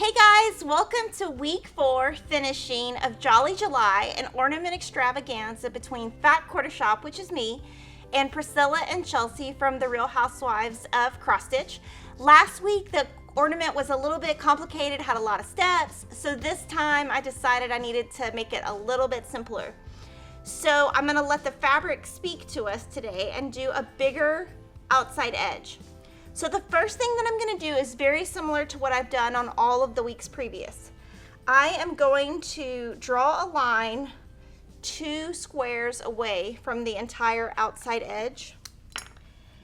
Hey guys, welcome to week 4 finishing of Jolly July, an ornament extravaganza between Fat Quarter Shop, which is me, and Priscilla and Chelsea from the Real Housewives of Cross Stitch. Last week the ornament was a little bit complicated, had a lot of steps, so this time I decided I needed to make it a little bit simpler. So I'm going to let the fabric speak to us today and do a bigger outside edge. So the first thing that I'm going to do is very similar to what I've done on all of the weeks previous. I am going to draw a line 2 squares away from the entire outside edge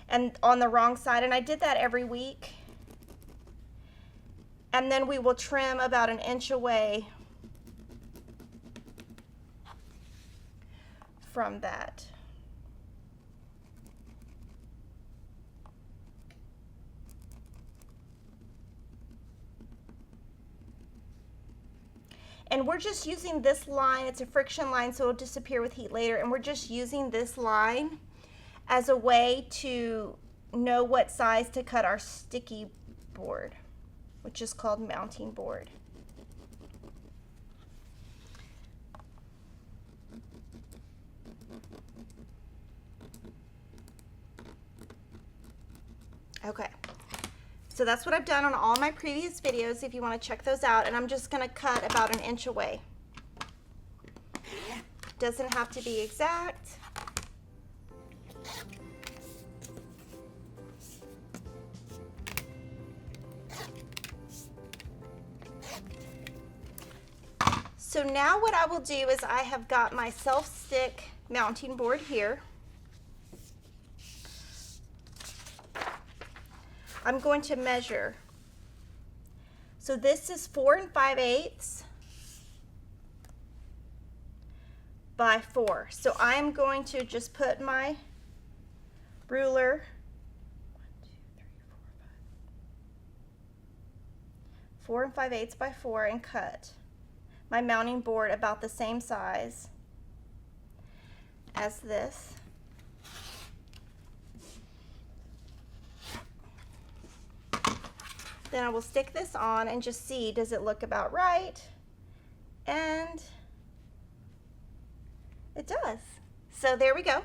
and on the wrong side, and I did that every week. And then we will trim about 1 inch away from that. And we're just using this line, it's a friction line, so it'll disappear with heat later, and we're just using this line as a way to know what size to cut our sticky board, which is called mounting board. Okay. So that's what I've done on all my previous videos if you want to check those out, and I'm just going to cut about 1 inch away. Doesn't have to be exact. So now what I will do is I have got my self-stick mounting board here. I'm going to measure. So this is 4 5/8 by 4. So I'm going to just put my ruler 4 5/8 by 4 and cut my mounting board about the same size as this. Then I will stick this on and just see, does it look about right? And it does. So there we go.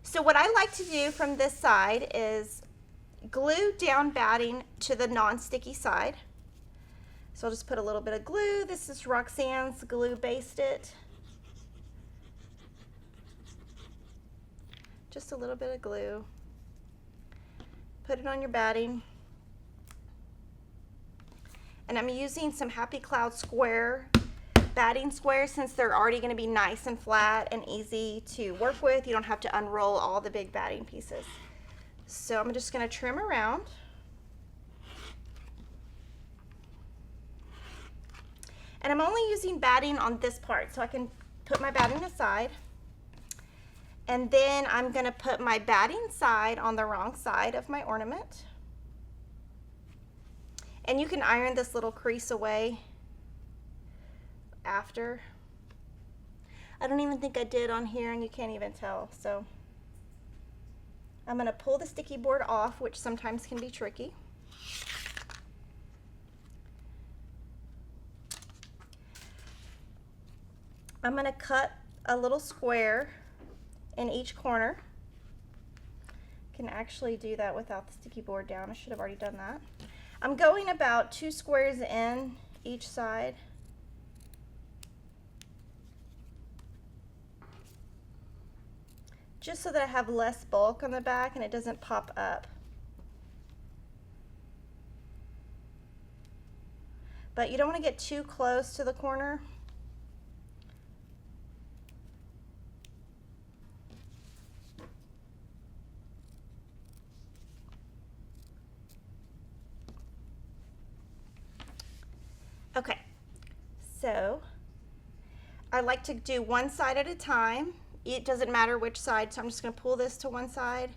So what I like to do from this side is glue down batting to the non-sticky side. So I'll just put a little bit of glue. This is Roxanne's Glue Based It. Just a little bit of glue. Put it on your batting. And I'm using some Happy Cloud square batting squares since they're already going to be nice and flat and easy to work with. You don't have to unroll all the big batting pieces. So I'm just going to trim around. And I'm only using batting on this part so I can put my batting aside. And then I'm going to put my batting side on the wrong side of my ornament. And you can iron this little crease away after. I don't even think I did on here, and you can't even tell. So I'm going to pull the sticky board off, which sometimes can be tricky. I'm going to cut a little square in each corner. Can actually do that without the sticky board down. I should have already done that. I'm going about 2 squares in each side. Just so that I have less bulk on the back and it doesn't pop up. But you don't want to get too close to the corner. Okay, so I like to do one side at a time. It doesn't matter which side, so I'm just going to pull this to one side,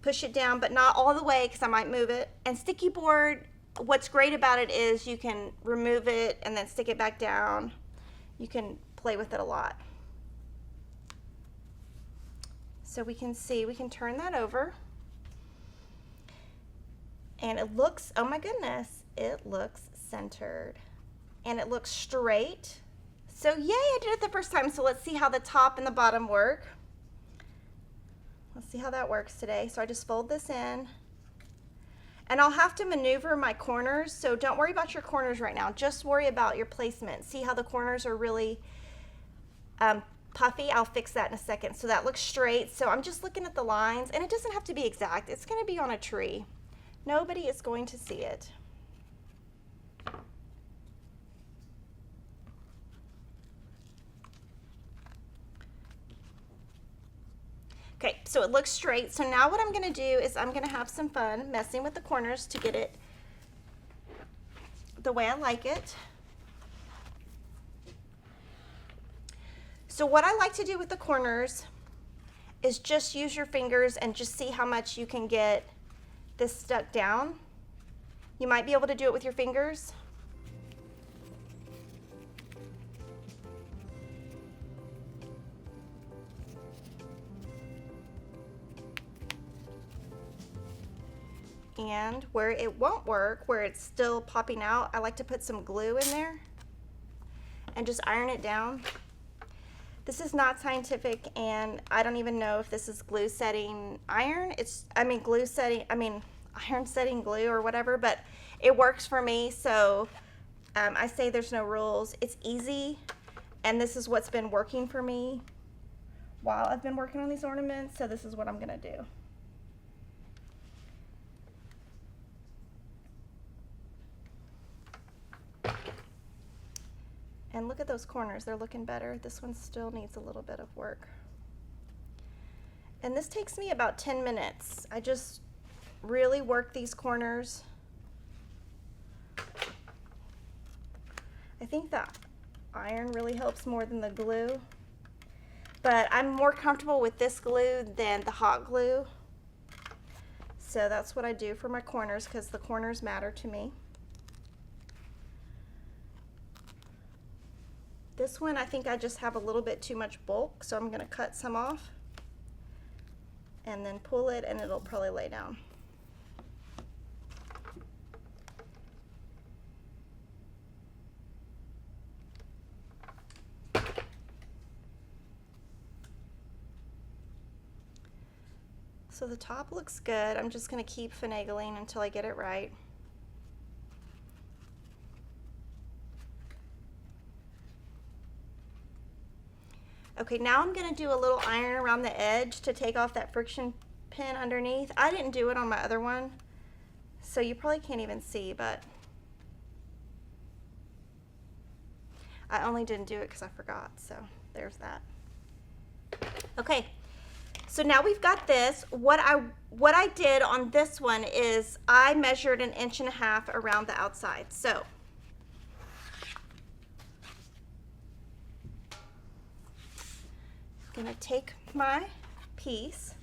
push it down, but not all the way because I might move it. And sticky board, what's great about it is you can remove it and then stick it back down. You can play with it a lot. So we can see, we can turn that over. And it looks, oh my goodness, it looks centered, and it looks straight. So yay, I did it the first time. So let's see how the top and the bottom work. Let's see how that works today. So I just fold this in, and I'll have to maneuver my corners. So don't worry about your corners right now. Just worry about your placement. See how the corners are really puffy? I'll fix that in a second. So that looks straight. So I'm just looking at the lines, and it doesn't have to be exact. It's going to be on a tree. Nobody is going to see it. Okay, so it looks straight. So now what I'm going to do is I'm going to have some fun messing with the corners to get it the way I like it. So what I like to do with the corners is just use your fingers and just see how much you can get this stuck down. You might be able to do it with your fingers. And where it won't work, where it's still popping out, I like to put some glue in there and just iron it down. This is not scientific, and I don't even know if this is glue setting iron. Iron setting glue or whatever, but it works for me. So I say there's no rules. It's easy, and this is what's been working for me while I've been working on these ornaments. So this is what I'm gonna do. And look at those corners, they're looking better. This one still needs a little bit of work. And this takes me about 10 minutes. I just really work these corners. I think the iron really helps more than the glue, but I'm more comfortable with this glue than the hot glue. So that's what I do for my corners, because the corners matter to me. This one, I think I just have a little bit too much bulk, so I'm going to cut some off and then pull it, and it'll probably lay down. So the top looks good. I'm just going to keep finagling until I get it right. Okay, now I'm going to do a little iron around the edge to take off that friction pin underneath. I didn't do it on my other one, so you probably can't even see, but I only didn't do it because I forgot, so there's that. Okay, so now we've got this. What I did on this one is I measured 1.5 inches around the outside. So I'm gonna take my piece,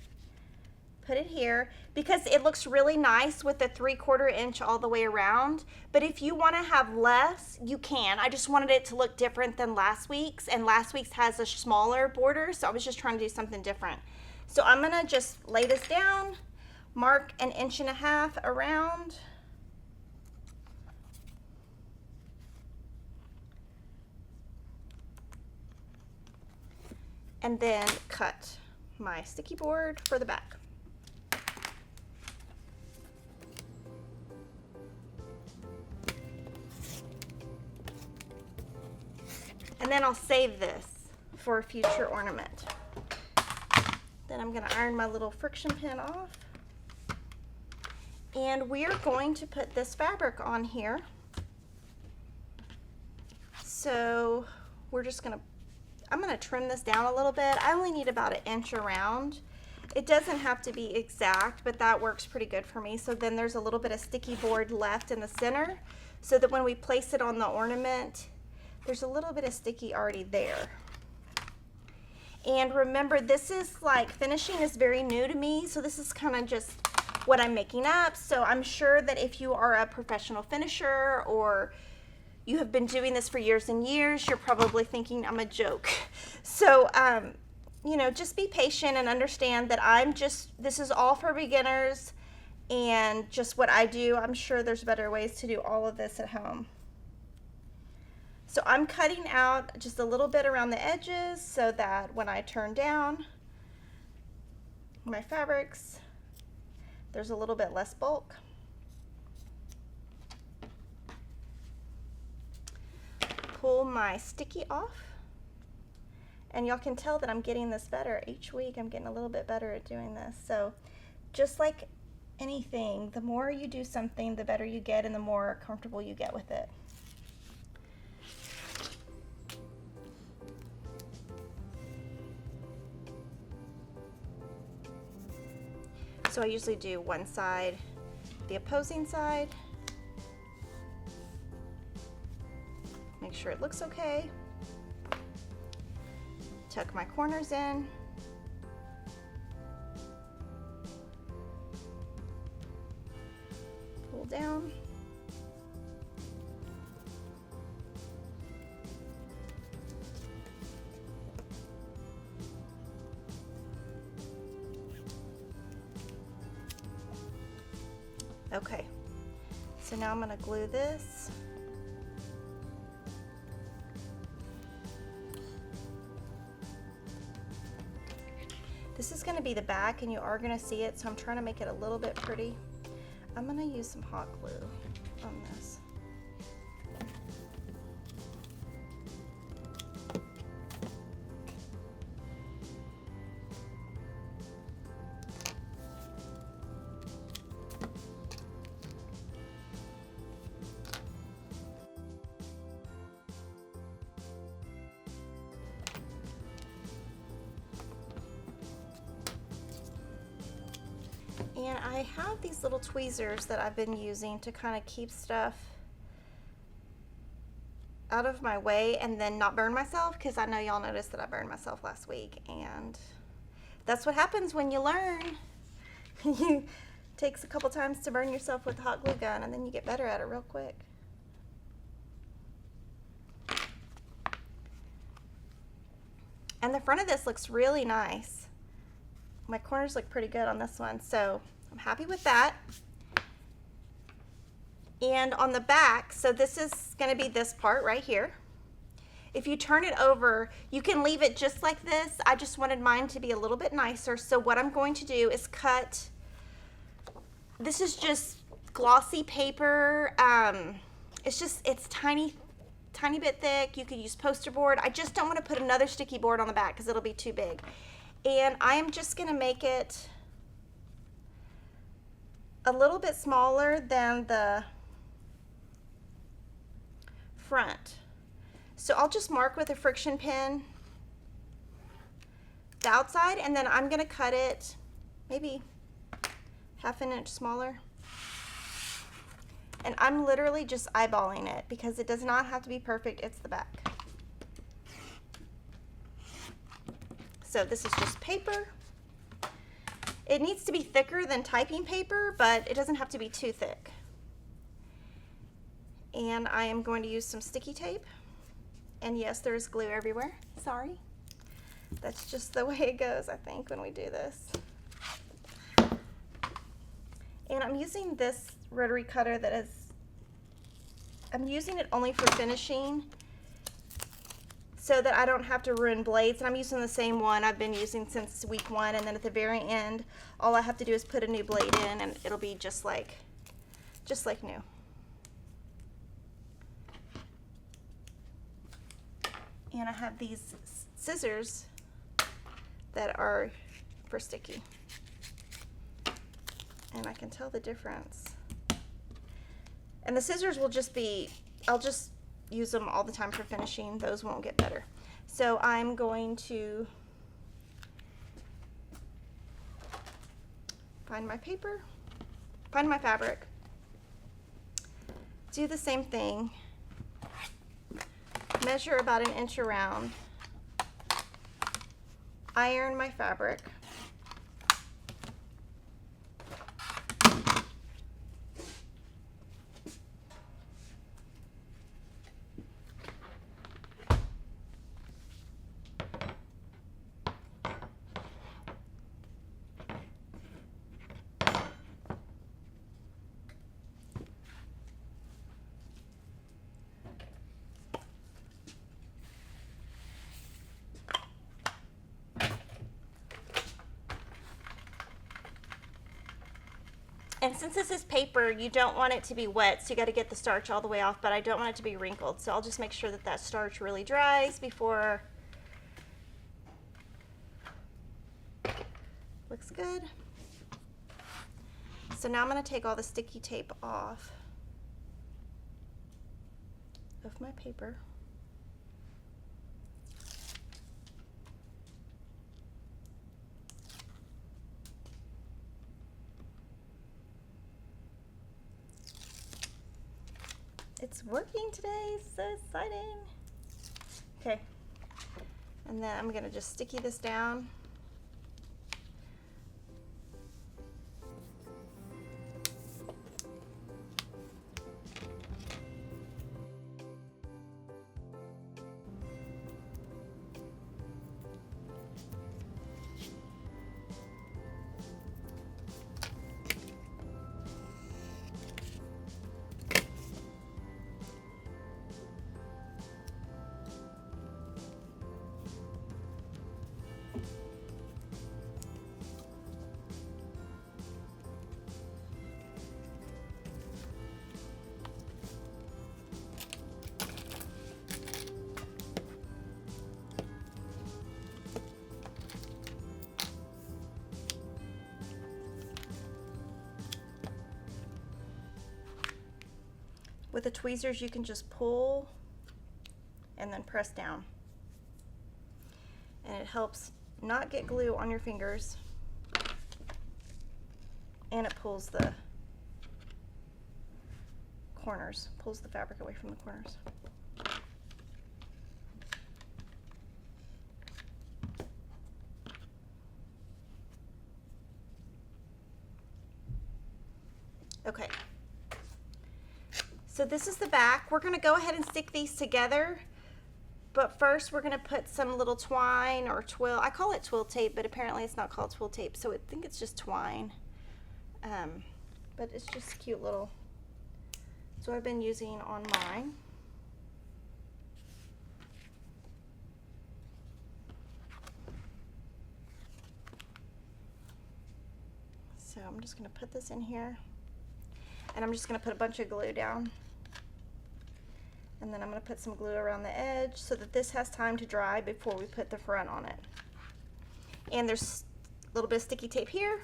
put it here, because it looks really nice with the 3/4 inch all the way around. But if you want to have less, you can. I just wanted it to look different than last week's, and last week's has a smaller border, so I was just trying to do something different. So I'm gonna just lay this down, mark 1.5 inches around. And then cut my sticky board for the back. And then I'll save this for a future ornament. Then I'm going to iron my little friction pin off. And we're going to put this fabric on here. So we're just going to I'm going to trim this down a little bit. I only need about 1 inch around. It doesn't have to be exact, but that works pretty good for me. So then there's a little bit of sticky board left in the center, so that when we place it on the ornament, there's a little bit of sticky already there. And remember, this is like, finishing is very new to me, so this is kind of just what I'm making up. So I'm sure that if you are a professional finisher or you have been doing this for years and years, you're probably thinking I'm a joke. So, you know, just be patient and understand that this is all for beginners and just what I do. I'm sure there's better ways to do all of this at home. So I'm cutting out just a little bit around the edges so that when I turn down my fabrics, there's a little bit less bulk. Pull my sticky off, and y'all can tell that I'm getting this better each week. I'm getting a little bit better at doing this. So just like anything, the more you do something, the better you get and the more comfortable you get with it. So I usually do one side, the opposing side. Make sure it looks okay. Tuck my corners in. Pull down. Okay, so now I'm going to glue this. This is going to be the back and you are going to see it, so I'm trying to make it a little bit pretty. I'm going to use some hot glue on this. And I have these little tweezers that I've been using to kind of keep stuff out of my way and then not burn myself, because I know y'all noticed that I burned myself last week, and that's what happens when you learn. It takes a couple times to burn yourself with a hot glue gun, and then you get better at it real quick. And the front of this looks really nice. My corners look pretty good on this one, so I'm happy with that. And on the back, so this is going to be this part right here. If you turn it over, you can leave it just like this. I just wanted mine to be a little bit nicer, so what I'm going to do is cut. This is just glossy paper. It's tiny bit thick. You could use poster board. I just don't want to put another sticky board on the back because it'll be too big. And I am just going to make it a little bit smaller than the front. So I'll just mark with a friction pin the outside, and then I'm going to cut it maybe half an inch smaller. And I'm literally just eyeballing it because it does not have to be perfect. It's the back. So this is just paper. It needs to be thicker than typing paper, but it doesn't have to be too thick. And I am going to use some sticky tape. And yes, there is glue everywhere. Sorry. That's just the way it goes, I think, when we do this. And I'm using this rotary cutter that is, I'm using it only for finishing, so that I don't have to ruin blades. And I'm using the same one I've been using since week 1, and then at the very end all I have to do is put a new blade in and it'll be just like new. And I have these scissors that are for sticky, and I can tell the difference. And the scissors will just be, I'll just use them all the time for finishing. Those won't get better. So I'm going to find my paper, find my fabric, do the same thing, measure about an inch around, iron my fabric, And since this is paper, you don't want it to be wet, so you got to get the starch all the way off, but I don't want it to be wrinkled. So I'll just make sure that that starch really dries before. Looks good. So now I'm going to take all the sticky tape off of my paper. It's working today, so exciting. Okay, and then I'm gonna just sticky this down. With the tweezers, you can just pull and then press down. And it helps not get glue on your fingers. And it pulls the corners, pulls the fabric away from the corners. Okay. So this is the back. We're going to go ahead and stick these together, but first we're going to put some little twine or twill. I call it twill tape, but apparently it's not called twill tape, so I think it's just twine. But it's just cute little. So I've been using on mine. So I'm just going to put this in here, and I'm just going to put a bunch of glue down. And then I'm going to put some glue around the edge so that this has time to dry before we put the front on it. And there's a little bit of sticky tape here.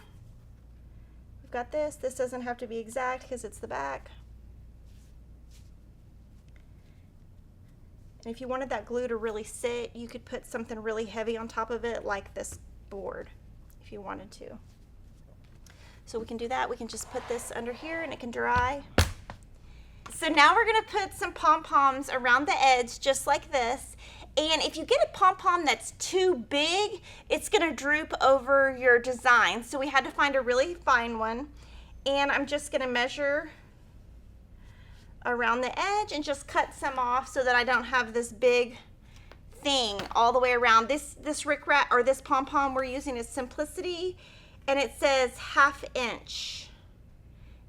We've got this. This doesn't have to be exact because it's the back. And if you wanted that glue to really sit, you could put something really heavy on top of it, like this board, if you wanted to. So we can do that. We can just put this under here and it can dry. So now we're going to put some pom-poms around the edge just like this. And if you get a pom-pom that's too big, it's going to droop over your design. So we had to find a really fine one. And I'm just going to measure around the edge and just cut some off so that I don't have this big thing all the way around. This rickrack or this pom-pom we're using is Simplicity, and it says 1/2 inch,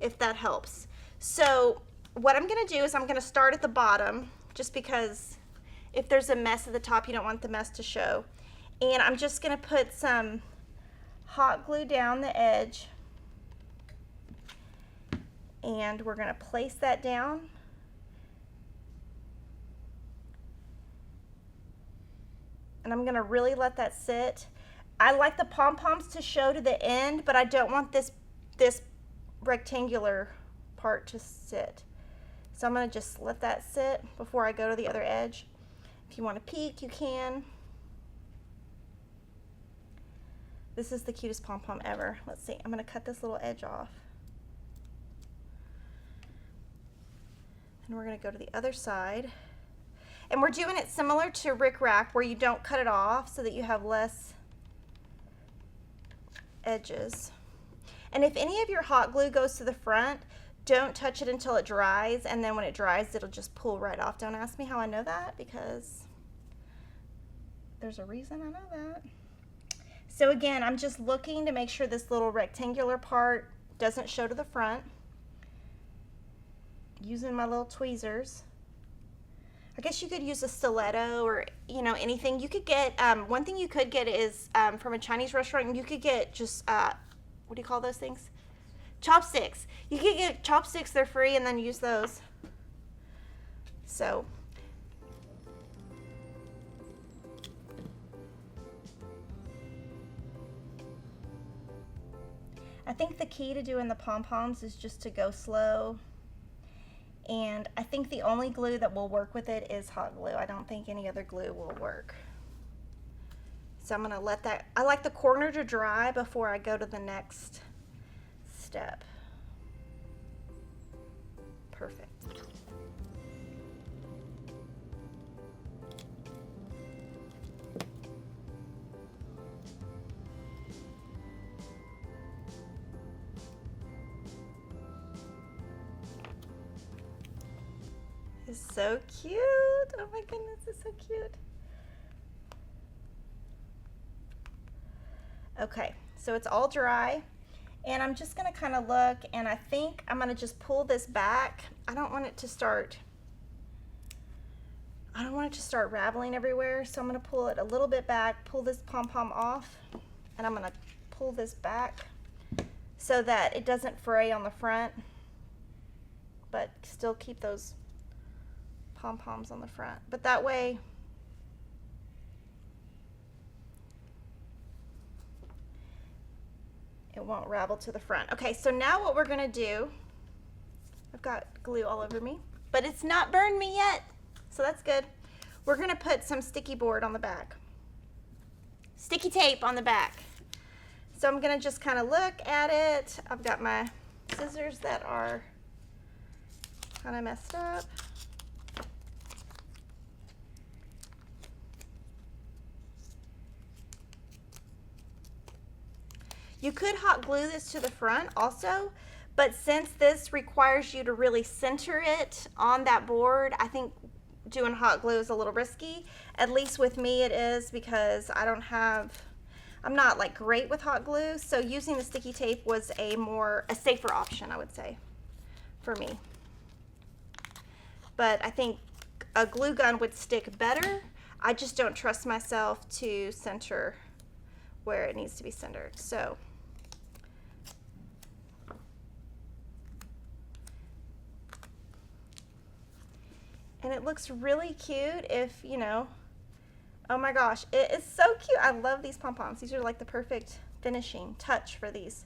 if that helps. So what I'm going to do is I'm going to start at the bottom, just because if there's a mess at the top, you don't want the mess to show. And I'm just going to put some hot glue down the edge, and we're going to place that down. And I'm going to really let that sit. I like the pom-poms to show to the end, but I don't want this rectangular part to sit. So I'm going to just let that sit before I go to the other edge. If you want to peek, you can. This is the cutest pom-pom ever. Let's see, I'm going to cut this little edge off. And we're going to go to the other side. And we're doing it similar to rickrack, where you don't cut it off so that you have less edges. And if any of your hot glue goes to the front, don't touch it until it dries, and then when it dries, it'll just pull right off. Don't ask me how I know that, because there's a reason I know that. So again, I'm just looking to make sure this little rectangular part doesn't show to the front. Using my little tweezers. I guess you could use a stiletto or, you know, anything. You could get, one thing you could get is from a Chinese restaurant, you could get just, what do you call those things? chopsticks. You can get chopsticks, they're free, and then use those. So I think the key to doing the pom-poms is just to go slow. And I think the only glue that will work with it is hot glue. I don't think any other glue will work. So I'm gonna let that, I like the corner to dry before I go to the next step. Perfect. It's so cute. Oh my goodness, it's so cute. Okay, so it's all dry, and I'm just gonna kind of look, and I think I'm gonna just pull this back. I don't want it to start raveling everywhere, so I'm gonna pull it a little bit back, pull this pom-pom off, and I'm gonna pull this back so that it doesn't fray on the front, but still keep those pom-poms on the front. But that way it won't ravel to the front. Okay, so now what we're gonna do, I've got glue all over me, but it's not burned me yet, so that's good. We're gonna put some sticky board on the back. Sticky tape on the back. So I'm gonna just kind of look at it. I've got my scissors that are kind of messed up. You could hot glue this to the front also, but since this requires you to really center it on that board, I think doing hot glue is a little risky. At least with me it is, because I'm not like great with hot glue, so using the sticky tape was a safer option, I would say, for me. But I think a glue gun would stick better. I just don't trust myself to center where it needs to be centered. So and it looks really cute if, you know, oh my gosh, it is so cute. I love these pom-poms. These are like the perfect finishing touch for these.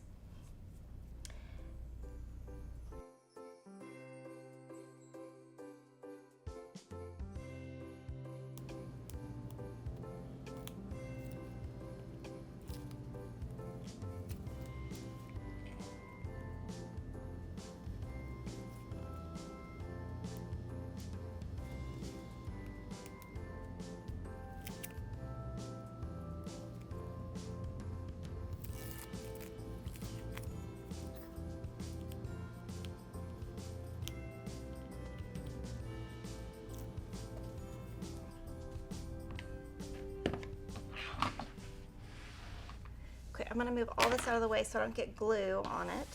I'm going to move all this out of the way so I don't get glue on it.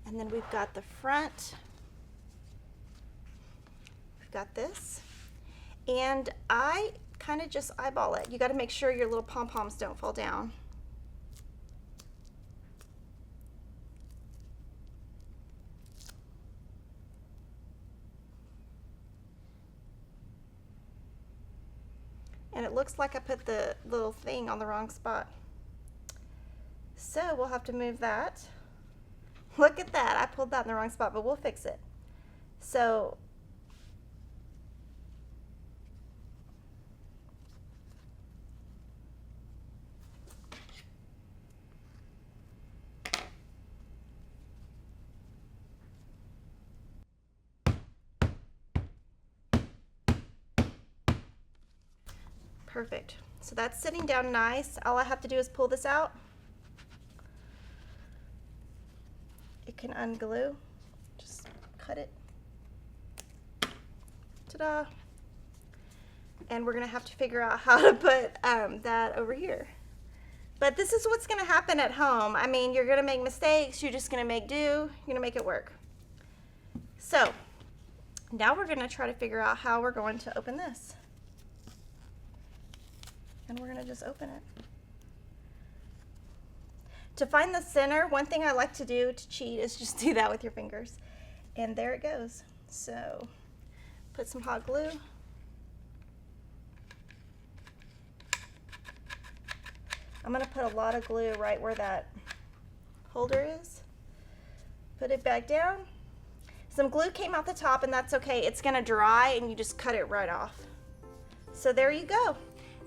And then we've got the front. We've got this. And I kind of just eyeball it. You got to make sure your little pom-poms don't fall down. And it looks like I put the little thing on the wrong spot. So we'll have to move that. Look at that, I pulled that in the wrong spot, but we'll fix it. So perfect. So that's sitting down nice. All I have to do is pull this out. It can unglue. Just cut it. Ta-da. And we're gonna have to figure out how to put that over here. But this is what's gonna happen at home. I mean, you're gonna make mistakes. You're just gonna make do. You're gonna make it work. So now we're gonna try to figure out how we're going to open this. And we're gonna just open it. To find the center, one thing I like to do to cheat is just do that with your fingers. And there it goes. So put some hot glue. I'm going to put a lot of glue right where that holder is. Put it back down. Some glue came out the top, and that's okay. It's going to dry and you just cut it right off. So there you go.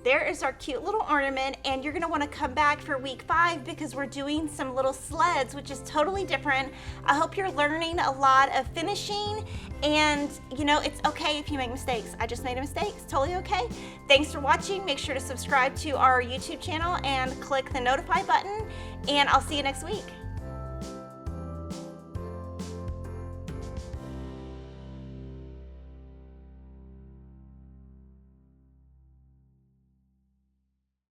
There is our cute little ornament, and you're gonna wanna come back for week 5 because we're doing some little sleds, which is totally different. I hope you're learning a lot of finishing, and you know, it's okay if you make mistakes. I just made a mistake, it's totally okay. Thanks for watching. Make sure to subscribe to our YouTube channel and click the notify button, and I'll see you next week.